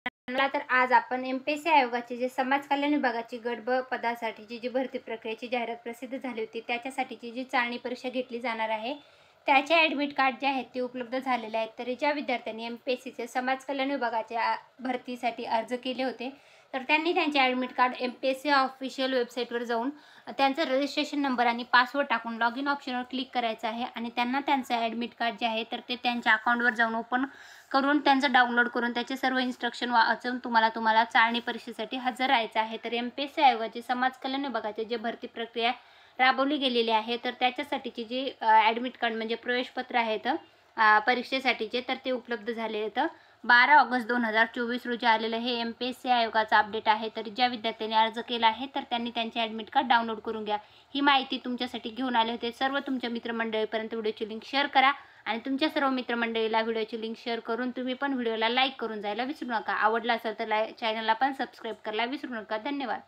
मला तर आज आपण एम-पी-एस-सी आयोगाची जे समाज कल्याण विभागाची गट ब पदासाठीची जी भरती प्रक्रियेची जाहिरात प्रसिद्ध झाली होती, त्याच्यासाठीची जी चाळणी परीक्षा घेतली जाणार आहे, त्याचे ॲडमिट कार्ड जे आहेत ते उपलब्ध झालेले आहेत. तर ज्या विद्यार्थ्यांनी एम-पी-एस-सीचे समाज कल्याण विभागाच्या भरतीसाठी अर्ज केले होते, तर त्यांनी त्यांचे ॲडमिट कार्ड एम-पी-एस-सी ऑफिशियल वेबसाईटवर जाऊन त्यांचा रजिस्ट्रेशन नंबर आणि पासवर्ड टाकून लॉग इन ऑप्शनवर क्लिक करायचं आहे आणि त्यांना त्यांचं ॲडमिट कार्ड जे आहे, तर ते त्यांच्या अकाउंटवर जाऊन ओपन करून त्यांचं डाउनलोड करून त्याचे सर्व इन्स्ट्रक्शन वाचून तुम्हाला चाळणी परीक्षेसाठी हजर राहायचं आहे. तर एम-पी-एस-सी आयोगाची समाज कल्याण विभागाची जी भरती प्रक्रिया राबवली गेलेली आहे, तर त्याच्यासाठीची जी ॲडमिट कार्ड म्हणजे प्रवेशपत्र आहेत परीक्षेसाठीचे, तर ते उपलब्ध झाले आहेत. 12 ऑगस्ट 2024 रोजी आलेलं हे एम-पी-एस-सी आयोगाचा अपडेट आहे. तर ज्या विद्यार्थ्यांनी अर्ज केला आहे, तर त्यांनी त्यांचे ॲडमिट कार्ड डाउनलोड करून घ्या. ही माहिती तुमच्यासाठी घेऊन आले होते. सर्व तुमच्या मित्रमंडळीपर्यंत व्हिडिओची लिंक शेअर करा आणि तुमच्या सर्व मित्रमंडळीला व्हिडिओची लिंक शेअर करून तुम्ही पण व्हिडिओला लाईक करून जायला विसरू नका. आवडला असेल तर चॅनलला पण सबस्क्राईब करायला विसरू नका. धन्यवाद.